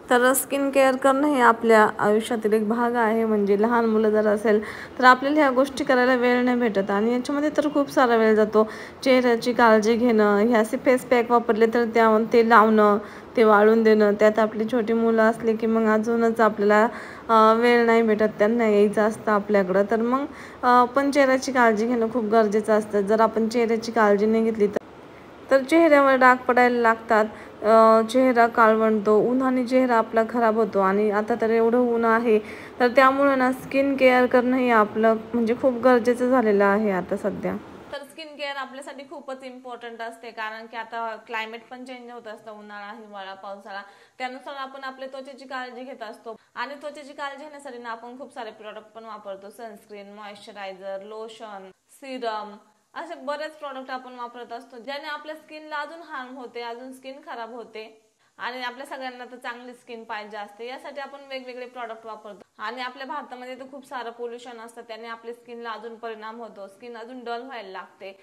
तर skin care करणं हे आपल्या आयुष्यातील एक भाग आहे. म्हणजे लहान मुलं जर असेल तर आपल्याला ह्या गोष्टी करायला वेळ नाही भेटत आणि याच्यामध्ये तर खूप सारा वेळ जातो. चेहऱ्याची काळजी घेणं, हे असे फेस पॅक वापरले तर ते लावणं, ते वाळून देणं. त्यात आपली छोटी मुलं असली की मग अजूनच आपल्याला वेळ नाही भेटत, त्यांना यायचं असतं आपल्याकडं. तर मग पण चेहऱ्याची काळजी घेणं खूप गरजेचं असतं. जर आपण चेहऱ्याची काळजी नाही घेतली तर चेहऱ्यावर डाग पडायला लागतात, चेहरा काळवंटतो, उन्हाने चेहरा आपला खराब होतो. आणि आता तर एवढं ऊन आहे तर त्यामुळे ना स्किन केअर करणं हे आपलं म्हणजे खूप गरजेचं झालेलं आहे आता सध्या. तर स्किन केअर आपल्यासाठी खूपच इम्पॉर्टंट असते, कारण की आता क्लायमेट पण चेंज होत असतं, उन्हाळा, हिवाळा, पावसाळा. त्यानुसार आपण आपल्या त्वचेची काळजी घेत असतो आणि त्वचेची काळजी घेण्यासाठी ना आपण खूप सारे प्रोडक्ट पण वापरतो. सनस्क्रीन, मॉइश्चरायझर, लोशन, सिरम, असे बरेच प्रोडक्ट आपण वापरत असतो, ज्याने आपल्या स्किनला अजून हार्म होते, अजून स्किन खराब होते. आणि आपल्या सगळ्यांना तर चांगली स्किन पाहिजे असते, यासाठी आपण वेगवेगळे प्रॉडक्ट वापरतो. आणि आपल्या भारतामध्ये तर खूप सारं पोल्युशन असतं, त्याने आपल्या स्किनला अजून परिणाम होतो, स्किन अजून डल व्हायला लागते.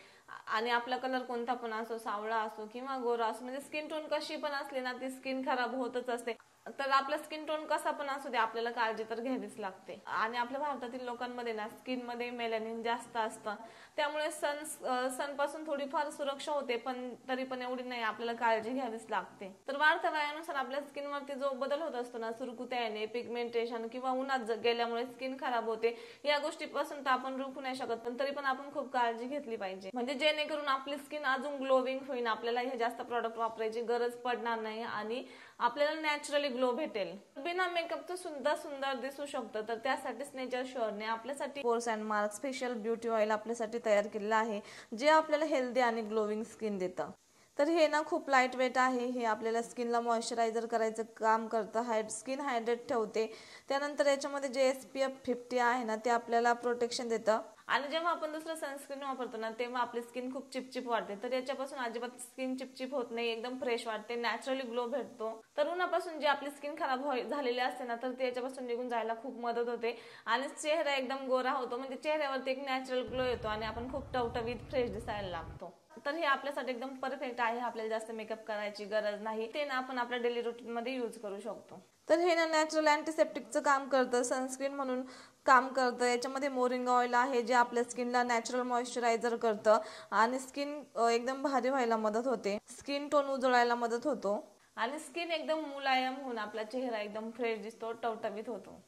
आणि आपला कलर कोणता पण असो, सावळा असो किंवा गोरा असो, म्हणजे स्किन टोन कशी पण असली ना ती स्किन खराब होतच असते. तर आपला स्किन टोन कसा पण असू दे, आपल्याला काळजी तर घ्यावीच लागते. आणि आपल्या भारतातील लोकांमध्ये ना स्किन मध्ये मेलॅनिन जास्त असतं, त्यामुळे सन पासून थोडीफार सुरक्षा होते, पण तरी पण एवढी नाही, आपल्याला काळजी घ्यावीच लागते. तर वाढत्या वयानुसार आपल्या स्किनवरती जो बदल होत असतो ना, सुरकुत्या येणे, पिगमेंटेशन किंवा उन्हात गेल्यामुळे स्किन खराब होते, या गोष्टीपासून तर आपण रोखू नाही शकत, पण तरी पण आपण खूप काळजी घेतली पाहिजे, म्हणजे जेणेकरून आपली स्किन अजून ग्लोविंग होईल, आपल्याला हे जास्त प्रॉडक्ट वापरायची गरज पडणार नाही आणि आपल्याला नॅचरली ग्लो भेटेल. बिना मेकअपचं सुद्धा सुंदर दिसू शकतं. तर त्यासाठीच नेचर श्युअरने आपल्यासाठी pores and mark special beauty oil आपल्यासाठी तयार केलेलं आहे, जे आपल्याला हेल्दी आणि ग्लोविंग स्किन देतं. तर हे ना खूप लाईट वेट आहे, हे आपल्याला स्किनला मॉइश्चरायझर करायचं काम करतं, स्किन हायड्रेट ठेवते. त्यानंतर याच्यामध्ये जे SPF 50 आहे ना ते आपल्याला प्रोटेक्शन देतं. आणि जेव्हा आपण दुसरं सनस्क्रीन वापरतो ना तेव्हा आपली स्किन खूप चिपचिप वाटते, तर याच्यापासून अजिबात स्किन चिपचिप होत नाही, एकदम फ्रेश वाटते, नॅचरली ग्लो भेटतो. तर उन्हापासून जी आपली स्किन खराब झालेली असते ना तर त्याच्यापासून निघून जायला खूप मदत होते आणि चेहरा एकदम गोरा होतो, म्हणजे चेहऱ्यावरती एक नॅचरल ग्लो येतो आणि आपण खूप टवटवीत फ्रेश दिसायला लागतो. तर हे आपल्यासाठी एकदम परफेक्ट आहे, आपल्याला जास्त मेकअप करायची गरज नाही, ते ना आपण आपल्या डेली रुटीन मध्ये यूज करू शकतो. तर हे ना नॅचरल अँटीसेप्टिकचं काम करतं, सनस्क्रीन म्हणून काम करतं. याच्यामध्ये मोरिंगा ऑइल आहे, जे आपल्या स्किनला नॅचरल मॉइश्चरायझर करतं आणि स्किन एकदम भारी व्हायला मदत होते, स्किन टोन उजळायला मदत होतो आणि स्किन एकदम मुलायम होऊन आपला चेहरा एकदम फ्रेश दिसतो, टवटवीत होतो.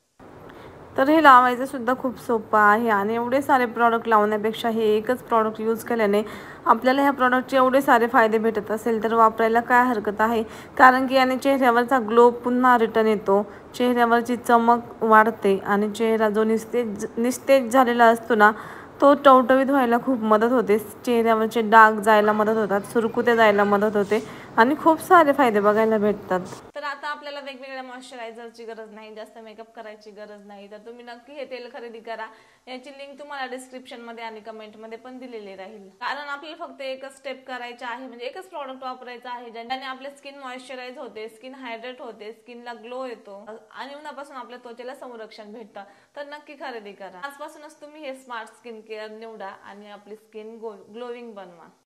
तर हे लावायचं सुद्धा खूप सोपं आहे आणि एवढे सारे प्रॉडक्ट लावण्यापेक्षा हे एकच प्रॉडक्ट यूज केल्याने आपल्याला ह्या प्रॉडक्टचे एवढे सारे फायदे भेटत असेल तर वापरायला काय हरकत आहे. कारण की याने चेहऱ्यावरचा ग्लो पुन्हा रिटर्न येतो, चेहऱ्यावरची चमक वाढते आणि चेहरा जो निस्तेज झालेला असतो ना तो टवटवीत व्हायला खूप मदत होते, चेहऱ्यावरचे डाग जायला मदत होतात, सुरकुत्या जायला मदत होते आणि खूप सारे फायदे बघायला भेटतात. तर आता आपल्याला वेगवेगळ्या मॉइश्चरायझरची गरज नाही, जास्त मेकअप करायची गरज नाही, तर तुम्ही नक्की हे तेल खरेदी करा. याची लिंक तुम्हाला डिस्क्रिप्शन मध्ये आणि कमेंट मध्ये पण दिलेली राहील. कारण आपल्याला फक्त एकच स्टेप करायचं आहे, म्हणजे एकच प्रॉडक्ट वापरायचं आहे, ज्याने आपल्या स्किन मॉइश्चराइज होते, स्किन हायड्रेट होते, स्किनला ग्लो येतो आणि उन्हापासून आपल्या त्वचेला संरक्षण भेटतं. तर नक्की खरेदी करा. आजपासूनच तुम्ही हे स्मार्ट स्किन केअर निवडा आणि आपली स्किन ग्लोविंग बनवा.